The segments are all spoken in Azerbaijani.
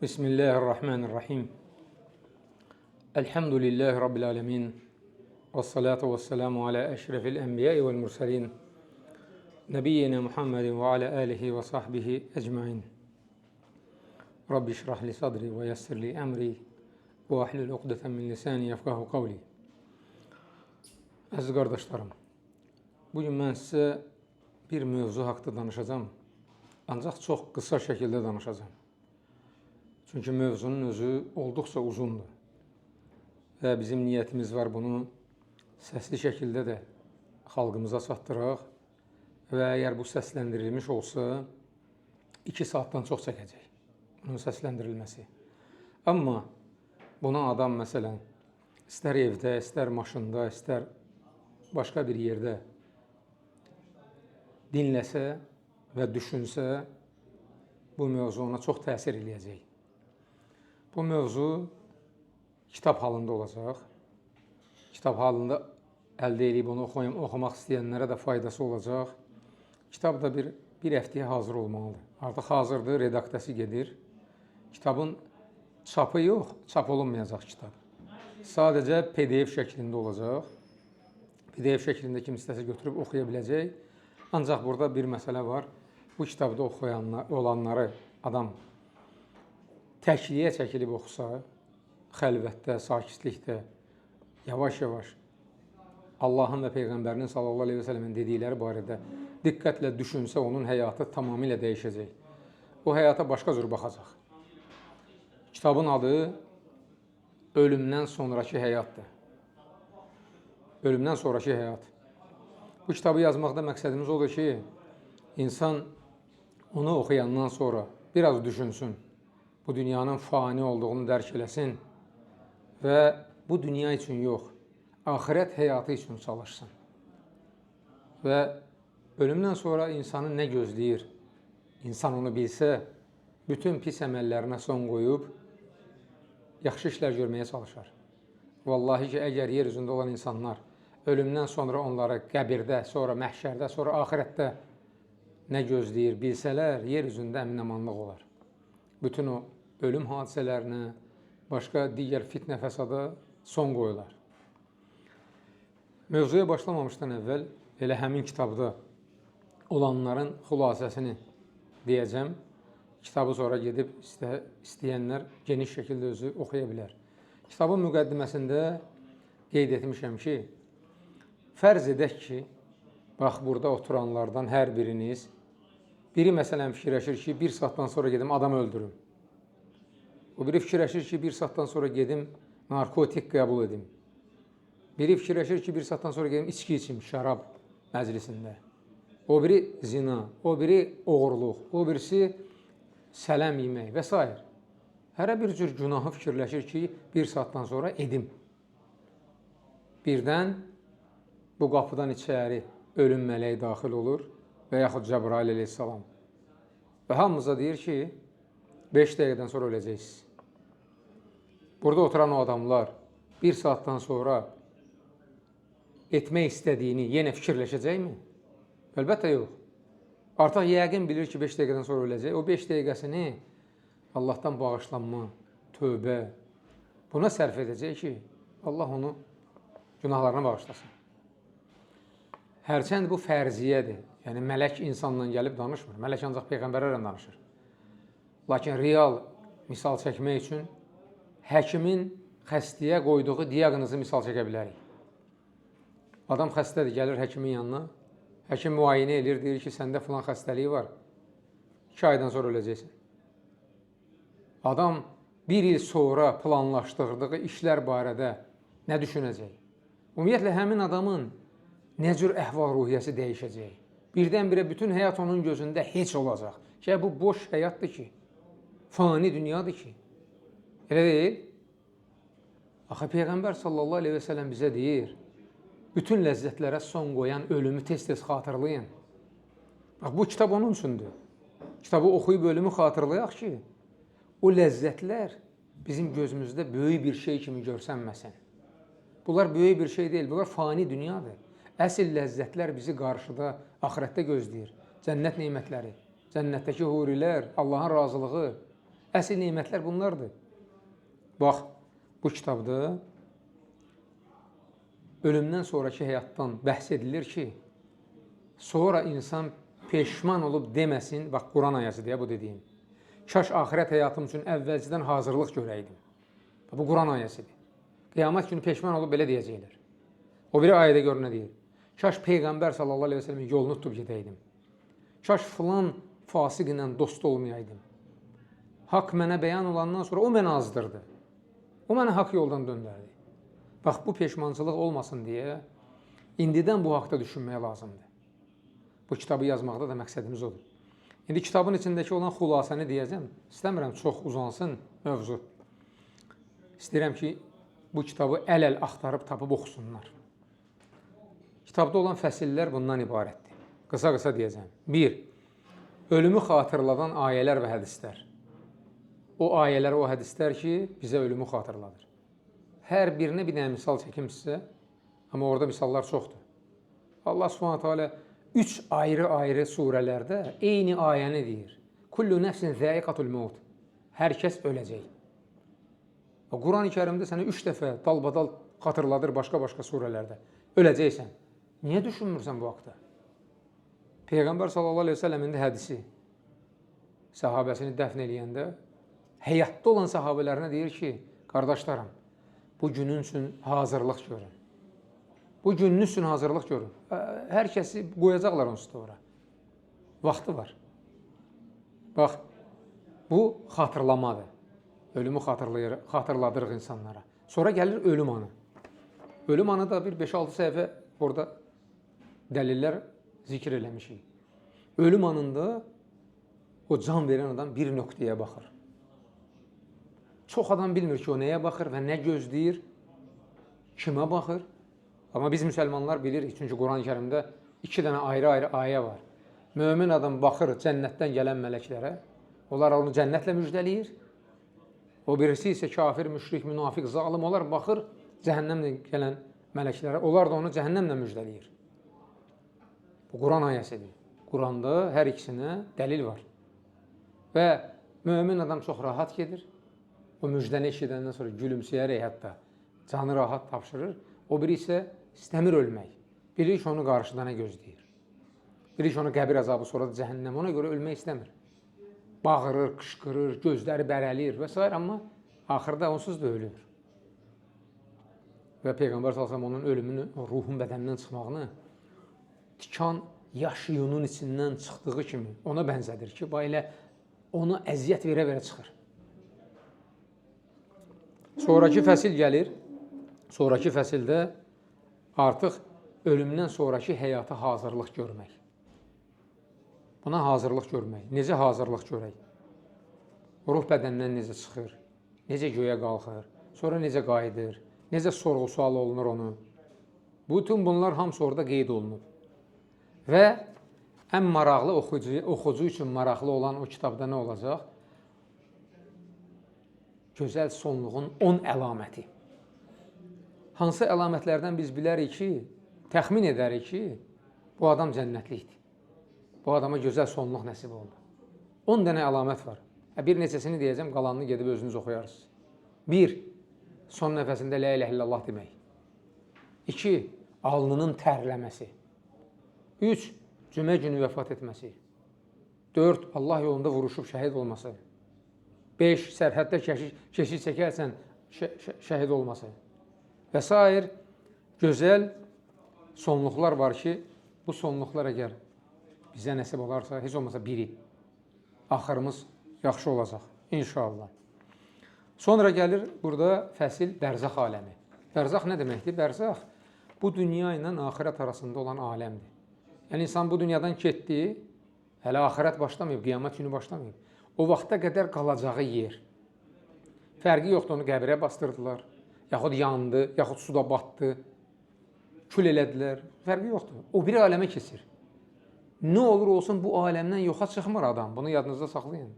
Bismillahirrahmanirrahim. Elhamdülillahi Rabbil alemin. Vessalatu vesselamu ala eşrefil enbiyai vel mursalin. Nebiyyina Muhammedin ve ala alihi ve sahbihi ecmain. Rabbi şrah sadri ve yessir li emri ve ahlul uqdeten min lisani yefqahu qavli. Əziz qardaşlarım, bugün mən sizə bir mövzu haqqında danışacağım. Ancaq çox qısa şəkildə danışacağım. Çünki mövzunun özü olduqca uzundur və bizim niyyətimiz var bunu səsli şəkildə də xalqımıza çatdıraq və əgər bu səsləndirilmiş olsa 2 saatdan çox çəkəcək bunun səsləndirilməsi. Amma buna adam məsələn istər evdə, istər maşında, istər başqa bir yerdə dinləsə və düşünsə bu mövzu ona çox təsir eləyəcək. Bu mövzu kitab halında olacaq. Kitab halında əldə edib onu oxumaq istəyənlərə də faydası olacaq. Kitab da bir həftəyə hazır olmalıdır. Artıq hazırdır, redaksiyası gedir. Kitabın çapı yox, çap olunmayacaq kitab. Sadəcə PDF şəklində olacaq. PDF şəklində kim istəsə götürüb oxuya biləcək. Ancaq burada bir məsələ var. Bu kitabda olanları adam təkliyə çəkilib oxusa, xəlvətdə, sakitlikdə, yavaş-yavaş Allahın və Peyğəmbərinin sallallahu aleyhi və səlləmin dedikləri barədə diqqətlə düşünsə, onun həyatı tamamilə dəyişəcək. O həyata başqa cür baxacaq. Kitabın adı Ölümdən sonraki həyatdır. Ölümdən sonraki həyat. Bu kitabı yazmaqda məqsədimiz odur ki, insan onu oxuyandan sonra biraz düşünsün. Bu dünyanın fani olduğunu dərk eləsin və bu dünya üçün yox, axirət həyatı üçün çalışsın. Və ölümdən sonra insanı nə gözləyir? İnsan onu bilsə, bütün pis əməllərinə son qoyub, yaxşı işlər görməyə çalışar. Vallahi ki, əgər yer üzündə olan insanlar ölümdən sonra onları qəbirdə, sonra məhşərdə, sonra axirətdə nə gözləyir bilsələr, yer üzündə əmin-amanlıq olar. Bütün o ölüm hadisələrinə, başqa digər fitnə fəsada son qoyular. Mövzuya başlamamışdan əvvəl elə həmin kitabda olanların xülasəsini deyəcəm. Kitabı sonra gedib istəyənlər geniş şəkildə özü oxuya bilər. Kitabın müqəddiməsində qeyd etmişəm ki, fərz edək ki, bax burada oturanlardan hər biriniz biri məsələn fikirləşir ki, 1 saatdan sonra gedim adam öldürüm. O biri fikirləşir ki, 1 saatdan sonra gedim narkotik qəbul edim. Biri fikirləşir ki, 1 saatdan sonra gedim içki içim şərab məclisində. O biri zina, o biri oğurluq, o birisi sələm yemək və s. Hərə bir cür günahı fikirləşir ki, 1 saatdan sonra edim. Birdən bu qapıdan içəri ölüm mələyi daxil olur və yaxud Cəbrail əleyhissalam. Və hamımıza deyir ki, 5 dəqiqədən sonra öləcəksiniz. Burada oturan o adamlar 1 saatdan sonra etmək istədiyini yenə fikirləşəcəkmi? Əlbəttə yox. Artıq yəqin bilir ki, 5 dəqiqədən sonra öləcək. O 5 dəqiqəsini Allahdan bağışlanma, tövbə buna sərf edəcək ki, Allah onu günahlarına bağışlasın. Hərçənd bu fərziyyədir. Yəni, mələk insanla gəlib danışmır. Mələk ancaq Peyğəmbərlərlə danışır. Lakin real misal çəkmək üçün həkimin xəstəyə qoyduğu diaqnozu misal çəkə bilərik. Adam xəstədir, gəlir həkimin yanına. Həkim müayinə edir, deyir ki, səndə filan xəstəliyi var. 2 aydan sonra öləcəksən. Adam 1 il sonra planlaşdırdığı işlər barədə nə düşünəcək? Ümumiyyətlə, həmin adamın nə cür əhval-ruhiyyəsi dəyişəcək? Birdən-birə bütün həyat onun gözündə heç olacaq. Ki, bu boş həyatdır ki, fani dünyadır ki. Elə deyil? Axı, Peyğəmbər sallallahu aleyhi və səlləm bizə deyir, bütün ləzzətlərə son qoyan ölümü tez-tez xatırlayın. Bax, bu kitab onun üçündür. Kitabı oxuyub ölümü xatırlayaq ki, o ləzzətlər bizim gözümüzdə böyük bir şey kimi görsənməsin. Bunlar böyük bir şey deyil, bunlar fani dünyadır. Əsl ləzzətlər bizi qarşıda, axirətdə gözləyir. Cənnət neymətləri, cənnətdəki hurilər, Allahın razılığı, Əsl nemətlər bunlardır. Bax, bu kitabda ölümdən sonraki həyatdan bəhs edilir ki, sonra insan peşman olub deməsin, bax, Quran ayəsidir ya bu dediyim. Kaş axirət həyatım üçün əvvəlcədən hazırlıq görəydim. Bu Quran ayəsidir. Qiyamət günü peşman olub belə deyəcəklər. O biri ayədə gör nə deyir. Kaş Peyğəmbər sallallahu aleyhi ve sellemin yolunu tutub gedəydim. Kaş filan fasiq ilə dost olmayaydım. Haqq mənə bəyan olandan sonra o mənə azdırdı. O mənə haqq yoldan döndərdi. Bax, bu peşmançılıq olmasın deyə indidən bu haqda düşünməyə lazımdır. Bu kitabı yazmaqda da məqsədimiz odur. İndi kitabın içindəki olan xülasəni deyəcəm. İstəmirəm, çox uzansın mövzu. İstəyirəm ki, bu kitabı əl-əl axtarıb tapıb oxusunlar. Kitabda olan fəsillər bundan ibarətdir. Qısa-qısa deyəcəm. 1. Ölümü xatırladan ayələr və hədislər. O ayələr, o hədislər ki, bizə ölümü xatırladır. Hər birinə bir dənə misal çəkim sizə, amma orada misallar çoxdur. Allah Subhanahu Teala 3 ayrı-ayrı surələrdə eyni ayəni deyir. Kullu nəfsin zəiqatul maut. Hər kəs öləcək. Quran-ı Kərimdə sənə 3 dəfə dalbadal xatırladır başqa-başqa surələrdə. Öləcəksən. Niyə düşünmürsən bu haqda? Peyğəmbər sallallahu aleyhi ve sellemin də hədisi səhabəsini dəfn eləyəndə həyatda olan səhabələrinə deyir ki, qardaşlarım, bu günün üçün hazırlıq görün. Bu günün üçün hazırlıq görün. Hər kəsi qoyacaqlar onsuz da ora. Vaxtı var. Bax, bu xatırlamadır. Ölümü xatırladırıq insanlara. Sonra gəlir ölüm anı. Ölüm anı da bir 5-6 səhifə orada dəlillər zikr eləmişik. Ölüm anında o can verən adam bir nöqtəyə baxır. Çox adam bilmir ki, o nəyə baxır və nə gözləyir, kimə baxır. Amma biz müsəlmanlar bilirik, çünki Quran-ı Kərimdə 2 dənə ayrı-ayrı ayə var. Mömin adam baxır cənnətdən gələn mələklərə, onlar onu cənnətlə müjdələyir. O birisi isə kafir, müşrik, münafiq, zalim, onlar baxır cəhənnəmlə gələn mələklərə, onlar da onu cəhənnəmlə müjdələyir. Bu Quran ayəsidir. Quranda hər ikisinə dəlil var. Və mömin adam çox rahat gedir. O müjdəni eşidəndən sonra gülümsəyərək hətta canı rahat tapşırır. O biri isə istəmir ölmək. Biri ki, onu qarşıda nə gözləyir. Biri ki, onu qəbir əzabı, sonra da cəhənnəm. Ona görə ölmək istəmir. Bağırır, qışqırır, gözləri bərəlir və s. Amma axırda onsuz da ölür. Və Peyğəmbər s.ə.v onun ölümünü, ruhun bədənindən çıxmağını tikan yaşıyunun içindən çıxdığı kimi ona bənzədir ki, elə ona əziyyət verə-verə çıxır. Sonraki fəsil gəlir. Sonraki fəsildə artıq ölümdən sonraki həyata hazırlıq görmək. Buna hazırlıq görmək. Necə hazırlıq görək? Ruh bədəndən necə çıxır? Necə göyə qalxır? Sonra necə qayıdır? Necə sorğu-sual olunur onu? Bütün bunlar hamısı orada qeyd olunub. Və ən maraqlı oxucu üçün maraqlı olan o kitabda nə olacaq? Gözəl sonluğun 10 əlaməti. Hansı əlamətlərdən biz bilərik ki, təxmin edərik ki, bu adam cənnətlikdir. Bu adama gözəl sonluq nəsib oldu. 10 dənə əlamət var. Bir neçəsini deyəcəm, qalanını gedib özünüz oxuyarsınız. 1. Son nəfəsində la ilahe illallah demək. 2. Alnının tərləməsi. 3. Cümə günü vəfat etməsi. 4. Allah yolunda vuruşub şəhid olması. 5. Sərhəddə keşik çəkərsən şəhid olması. Və s. Gözəl sonluqlar var ki, bu sonluqlar əgər bizə nəsib olarsa, heç olmasa biri, axırımız yaxşı olacaq, inşallah. Sonra gəlir burada fəsil bərzəx aləmi. Bərzəx nə deməkdir? Bərzəx bu dünya ilə axirət arasında olan aləmdir. Yəni, insan bu dünyadan getdi, hələ axirət başlamayıb, qiyamət günü başlamayıb. O vaxta qədər qalacağı yer. Fərqi yoxdur, onu qəbirə bastırdılar, yaxud yandı, yaxud suda batdı, kül elədilər, fərqi yoxdur. O bir aləmə keçir. Nə olur olsun bu aləmdən yoxa çıxmır adam, bunu yadınızda saxlayın.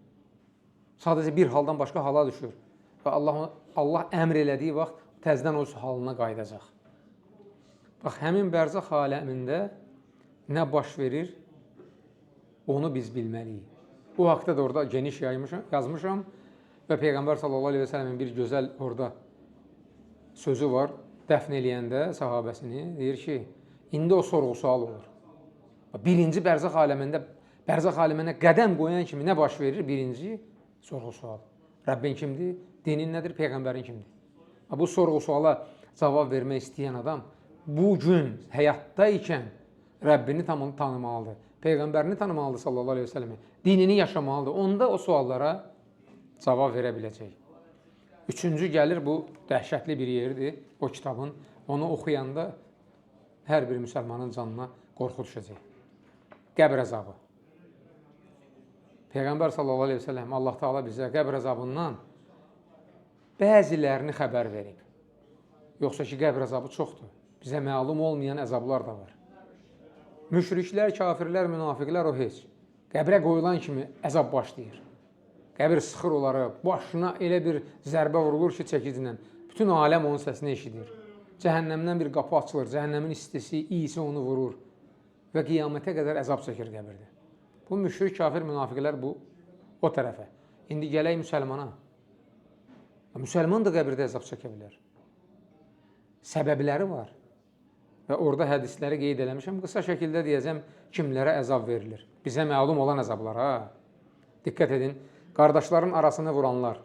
Sadəcə bir haldan başqa hala düşür və Allah əmr elədiyi vaxt təzdən o halına qayıdacaq. Bax, həmin bərzəx aləmində nə baş verir, onu biz bilməliyik. Bu haqda da orada geniş yazmışam. Və Peyğəmbər sallallahu aleyhi və səlləmin bir gözəl orada sözü var. Dəfn eləyəndə sahabəsini deyir ki, indi o sorğu-sual olur. Birinci bərzəx aləmində, bərzəx aləminə qədəm qoyan kimi nə baş verir? Birinci sorğu-sual. Rəbbin kimdir? Dinin nədir? Peyğəmbərin kimdir? Bu sorğu-suala cavab vermək istəyən adam bu gün həyatda ikən Rəbbini tanımalıdır. Peyğəmbərini tanımalıdır sallallahu aleyhi və səlləmi. Dinini yaşamalıdır. Onda o suallara cavab verə biləcək. Üçüncü gəlir, bu dəhşətli bir yerdir o kitabın. Onu oxuyanda hər bir müsəlmanın canına qorxu düşəcək. Qəbr əzabı. Peyğəmbər sallallahu aleyhi və səlləm, Allah Teala bizə qəbr əzabından bəzilərini xəbər verib. Yoxsa ki, qəbr əzabı çoxdur. Bizə məlum olmayan əzablar da var. Müşriklər, kafirlər, münafiqlər o heç. Qəbrə qoyulan kimi əzab başlayır. Qəbir sıxır onları, başına elə bir zərbə vurulur ki, çəkicinlə. Bütün aləm onun səsini eşidir. Cəhənnəmdən bir qapı açılır, cəhənnəmin istisi, iyisi onu vurur və qiyamətə qədər əzab çəkir qəbirdə. Bu müşrik, kafir, münafiqlər bu o tərəfə. İndi gələk müsəlmana. Müsəlman da qəbirdə əzab çəkə bilər. Səbəbləri var. Və orada hədisləri qeyd eləmişəm. Qısa şəkildə deyəcəm, kimlərə əzab verilir. Bizə məlum olan əzablara. Diqqət edin, qardaşların arasını vuranlar,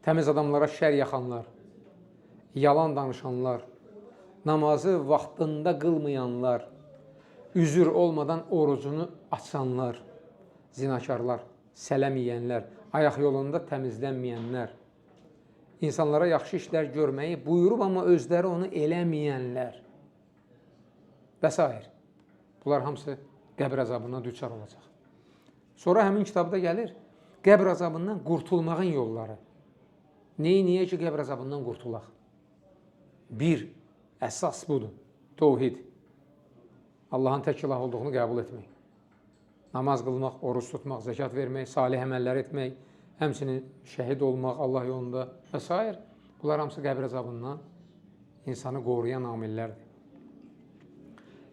təmiz adamlara şər yaxanlar, yalan danışanlar, namazı vaxtında qılmayanlar, üzür olmadan orucunu açanlar, zinakarlar, sələm yeyənlər, ayaq yolunda təmizlənməyənlər, insanlara yaxşı işlər görməyi buyurub, amma özləri onu eləməyənlər və s. Bunlar hamısı qəbr əzabından düçar olacaq. Sonra həmin kitabda gəlir, qəbr əzabından qurtulmağın yolları. Niyə ki, qəbr əzabından qurtulaq? Bir, əsas budur, təvhid. Allahın tək ilah olduğunu qəbul etmək. Namaz qılmaq, oruç tutmaq, zəkat vermək, salih əməllər etmək, həmçinin şəhid olmaq Allah yolunda və s. Bunlar hamısı qəbr əzabından insanı qoruyan amillərdir.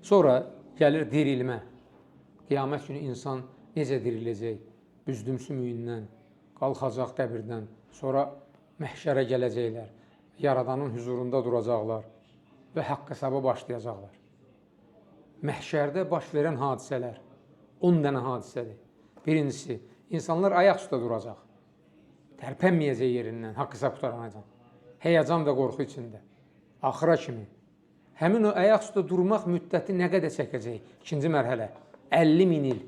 Sonra gəlir dirilmə. Qiyamət günü insan necə diriləcək? Büzdüm sümüyündən, qalxacaq qəbirdən, sonra məhşərə gələcəklər, Yaradanın huzurunda duracaqlar və haqq hesaba başlayacaqlar. Məhşərdə baş verən hadisələr 10 dənə hadisədir. Birincisi, insanlar ayaq üstə duracaq. Tərpənməyəcək yerindən, haqq hesab qutaranacaq. Həyəcan və qorxu içində. Axıra kimi. Həmin o ayaq üstə durmaq müddəti nə qədər çəkəcək? İkinci mərhələ. 50.000 il.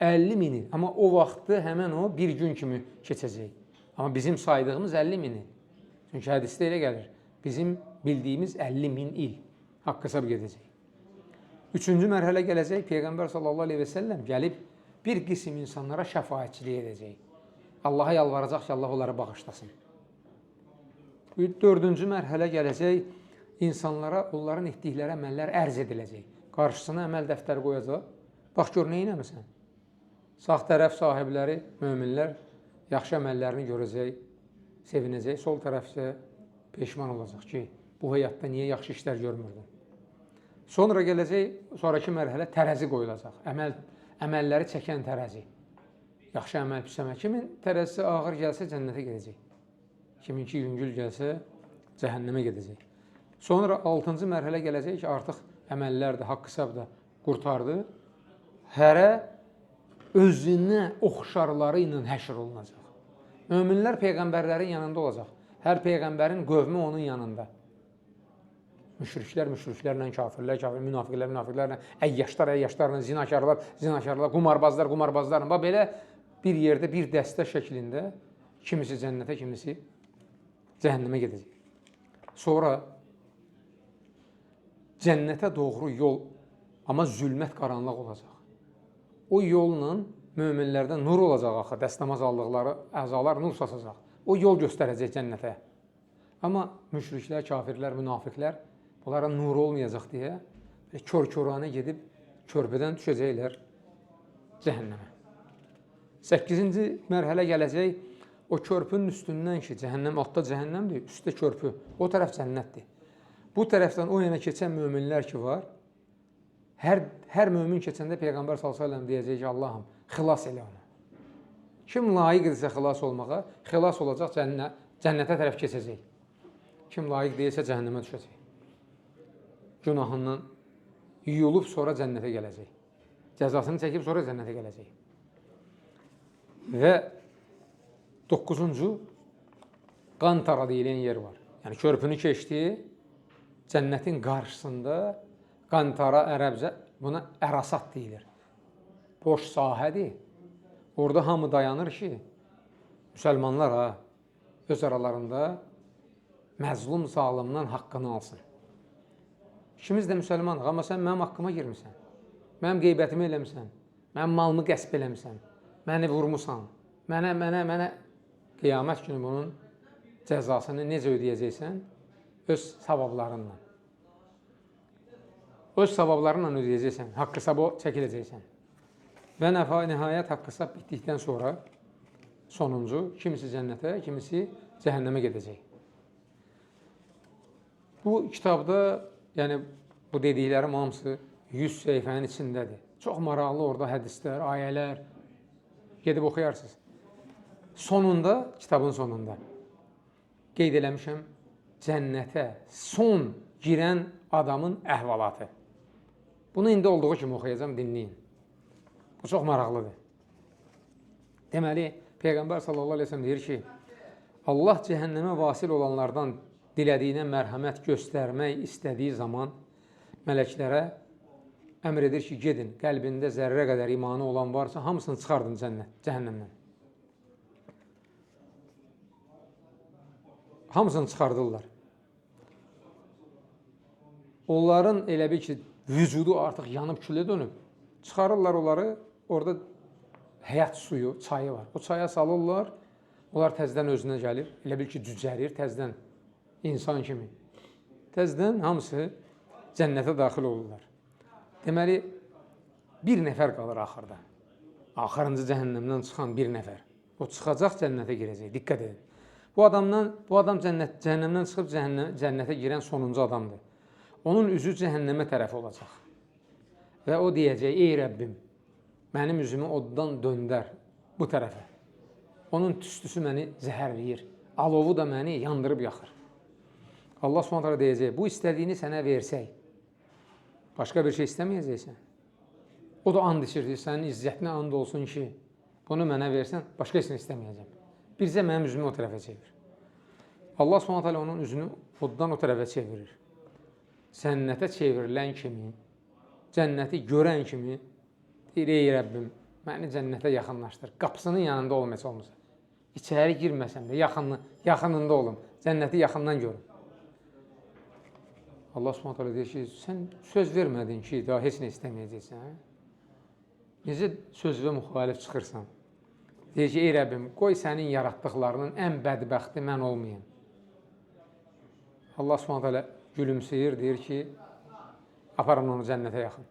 50.000 il. Amma o vaxtı həmən o bir gün kimi keçəcək. Amma bizim saydığımız 50.000 il. Çünki hədisdə elə gəlir. Bizim bildiyimiz 50.000 il. Haqq hesab gedəcək. Üçüncü mərhələ gələcək. Peyğəmbər sallallahu aleyhi və səlləm gəlib bir qism insanlara şəfaətçilik edəcək. Allaha yalvaracaq ki, Allah onları bağışlasın. Dördüncü mərhələ gələcək. İnsanlara onların etdikləri əməllər ərz ediləcək. Qarşısına əməl dəftəri qoyacaq. Bax, gör, nə eləməsən? Sağ tərəf sahibləri, möminlər yaxşı əməllərini görəcək, sevinəcək. Sol tərəf isə peşman olacaq ki, bu həyatda niyə yaxşı işlər görmürdün? Sonra gələcək, sonraki mərhələ tərəzi qoyulacaq. Əməlləri çəkən tərəzi. Yaxşı əməl, pis əməl. Kimin tərəzisi ağır gəlsə cənnətə gedəcək. Kiminki yüngül gəlsə cəhənnəmə gedəcək. Sonra 6-cı mərhələ gələcək ki, artıq əməllər də, haqq hesab da qurtardı. Hərə özünə oxşarları ilə həşr olunacaq. Möminlər peyğəmbərlərin yanında olacaq. Hər peyğəmbərin qövmü onun yanında. Müşriklər müşriklərlə, kafirlər, münafiqlərlə, əyyəşlərlə, zinakarlar, qumarbazlarla. Belə bir yerdə, bir dəstə şəklində kimisi cənnətə, kimisi cəhənnəmə gedəcək. Sonra cənnətə doğru yol, amma zülmət qaranlıq olacaq. O yolla möminlərdən nur olacaq axı, dəstəmaz aldıqları əzalar nur saçacaq. O yol göstərəcək cənnətə. Amma müşriklər, kafirlər, münafiqlər bunlara nur olmayacaq deyə kör-köranə gedib körpədən düşəcəklər cəhənnəmə. 8-ci mərhələ gələcək, o körpünün üstündən ki, cəhənnəm, altda cəhənnəmdir, üstdə körpü, o tərəf cənnətdir. Bu tərəfdən o yana keçən möminlər ki var, hər mömin keçəndə Peyğəmbər s.ə.v deyəcək ki, Allahım, xilas elə onu. Kim layiqdirsə xilas olmağa, xilas olacaq, cənnətə tərəf keçəcək. Kim layiq deyilsə cəhənnəmə düşəcək. Günahından yuyulub sonra cənnətə gələcək. Cəzasını çəkib sonra cənnətə gələcək. Və 9-cu Qantara deyilən yer var. Yəni körpünü keçdi, cənnətin qarşısında Qantara ərəbcə buna Ərasat deyilir. Boş sahədir. Orada hamı dayanır ki, müsəlmanlar öz aralarında məzlum zalimdən haqqını alsın. İkimiz də müsəlmanıq, amma sən mənim haqqıma girmirsən. Mənim qeybətimi eləmirsən. Mənim malımı qəsb eləmirsən. Məni vurmusan. Mənə qiyamət günü bunun cəzasını necə ödəyəcəksən? Öz savablarınla. Öz savablarınla ödəyəcəksən. Haqq hesabı çəkiləcəksən. Və nəhayət haqq hesab bitdikdən sonra sonuncu, kimisi cənnətə, kimisi cəhənnəmə gedəcək. Bu kitabda, yəni bu dediklərim hamısı 100 səhifənin içindədir. Çox maraqlı orada hədislər, ayələr gedib oxuyarsınız. Sonunda, kitabın sonunda qeyd eləmişəm cənnətə son girən adamın əhvalatı. Bunu indi olduğu kimi oxuyacam, dinləyin. Bu çox maraqlıdır. Deməli, Peyğəmbər sallallahu aleyhi ve sellem deyir ki, Allah cəhənnəmə vasil olanlardan dilədiyinə mərhəmət göstərmək istədiyi zaman mələklərə əmr edir ki, gedin, qəlbində zərrə qədər imanı olan varsa, hamısını çıxardın cəhənnəmdən. Hamısını çıxardırlar. Onların elə bir ki, vücudu artıq yanıb külə dönüb, çıxarırlar onları, orada həyat suyu, çayı var. O çaya salırlar, onlar təzdən özünə gəlir, elə bil ki, cücərir təzdən, insan kimi. Təzdən hamısı cənnətə daxil olurlar. Deməli, bir nəfər qalır axırda. Axırıncı cəhənnəmdən çıxan bir nəfər. O çıxacaq, cənnətə girəcək, diqqət edin. Bu adam cəhənnəmdən çıxıb cənnətə girən sonuncu adamdır. Onun üzü cəhənnəmə tərəf olacaq. Və o deyəcək, ey Rəbbim, mənim üzümü oddan döndər bu tərəfə. Onun tüstüsü məni zəhərləyir, alovu da məni yandırıb yaxır. Allah s.ə.v. deyəcək, bu istədiyini sənə versək, başqa bir şey istəməyəcəksən. O da and içirdi, sənin izzətinə and olsun ki, bunu mənə versən, başqa heç nə istəməyəcəm. Bircə mənim üzümü o tərəfə çevir. Allah s.ə.v. onun üzünü oddan o tərəfə çevirir. Cənnətə çevrilən kimi, cənnəti görən kimi, deyir, ey Rəbbim, məni cənnətə yaxınlaşdır. Qapısının yanında olmasa olmasa. İçəri girməsəm də yaxınında olum. Cənnəti yaxından görüm. Allah s.ə.v. deyir ki, sən söz vermədin ki, daha heç nə istəməyəcəksən. Necə sözvə müxalif çıxırsan? Deyir ki, ey Rəbbim, qoy sənin yaratdıqlarının ən bədbəxti mən olmayayım. Allah s.ə.v. gülümsəyir, deyir ki, aparın onu cənnətə yaxın.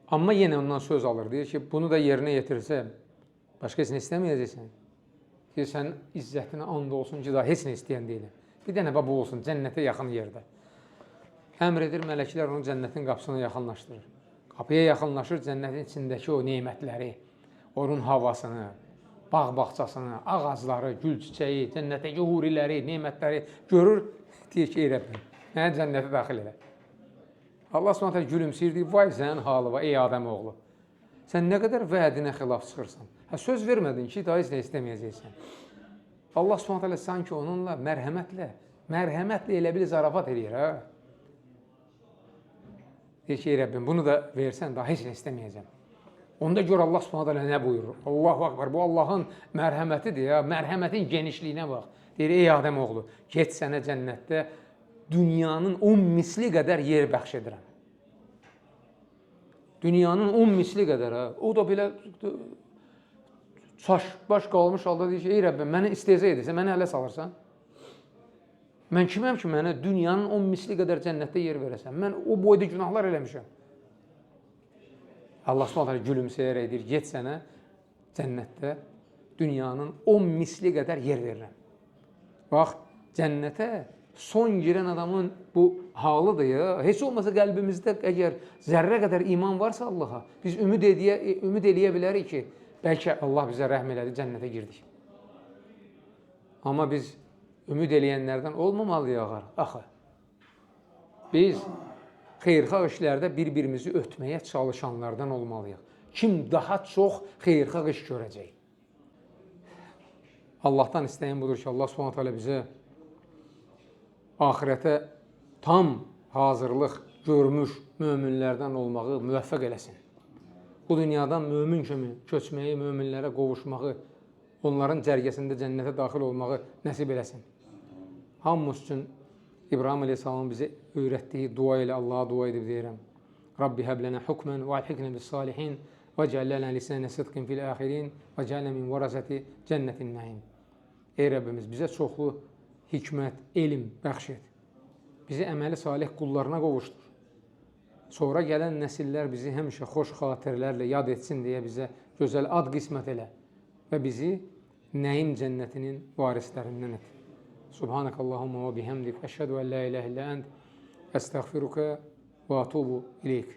Amma yenə ondan söz alır, deyir ki, bunu da yerinə yetirsəm, başqa heç nə istəməyəcəksən. Deyir, sənin izzətinə and olsun ki, daha heç nə istəyən deyiləm. Bir dənə bu olsun, cənnətə yaxın yerdə. Əmr edir, mələklər onu cənnətin qapısına yaxınlaşdırır. Qapıya yaxınlaşır, cənnətin içindəki o neymətləri, onun havasını, bağ-bağçasını, ağacları, gül çiçəyi, cənnətdəki huriləri, neymətləri görür, deyir ki, ey Rəbbim, mənə cənnətə daxil elə. Allah s.ə.v. gülümsəyir, deyir, vay sənin halı var, ey Adəm oğlu. Sən nə qədər vədinə xilaf çıxırsan. Söz vermədin ki, daha heç nə istəməyəcəksən. Allah s.ə.v. sanki onunla mərhəmətlə elə bil zarafat edir. Deyir ki, ey Rəbbim, bunu da versən, daha heç nə istəməyəcəm. Onda gör Allah s.ə.v. nə buyurur? Allahu akbar, bu Allahın mərhəmətidir ya, mərhəmətin genişliyinə bax. Deyir, ey Adəm oğlu, get sənə cənnətdə dünyanın 10 misli qədər yer bəxş edirəm. Dünyanın 10 misli qədər, o da belə baş qalmış halda deyir ki, ey Rəbbim, məni istehza edirsən, məni ələ salırsan. Mən kiməm ki, mənə dünyanın 10 misli qədər cənnətdə yer verəsən? Mən o boyda günahlar eləmişəm. Allah s.ə.v. gülümsəyərək deyir, get sənə cənnətdə dünyanın 10 misli qədər yer verirəm. Bax, cənnətə son girən adamın bu halıdır ya. Heç olmasa qəlbimizdə əgər zərrə qədər iman varsa Allaha, biz ümid eləyə bilərik ki, Bəlkə Allah bizə rəhm elədi, cənnətə girdik. Amma biz ümid eləyənlərdən olmamalıyıq axı. Biz xeyirxah işlərdə bir-birimizi ötməyə çalışanlardan olmalıyıq. Kim daha çox xeyirxah iş görəcək? Allahdan istəyən budur ki, Allah Subhanahu taala bizə axirətə tam hazırlıq görmüş möminlərdən olmağı müvəffəq eləsin. Bu dünyadan mömin kimi köçməyi, möminlərə qovuşmağı, onların cərgəsində cənnətə daxil olmağı nəsib eləsin. Hamımız üçün İbrahim Aleyhisselamın bizə öyrətdiyi dua ilə Allaha dua edib deyirəm. Rabbi həblənə hukmən və alhiqnə bis salihin və cəllənə lisanə sidqin fil axirin və cəllənə min vərəsəti cənnətin nəim. Ey Rəbbimiz, bizə çoxlu hikmət, elm bəxş et. Bizi əməli salih qullarına qovuşdur. Sonra gələn nəsillər bizi həmişə xoş xatirələrlə yad etsin deyə bizə gözəl ad qismət elə və bizi nəim cənnətinin varislərindən et. Subhanəkallahumma və bihamdik, əşhədu ən la ilahə illə ənd, əstəğfiruka və atubu ileyk.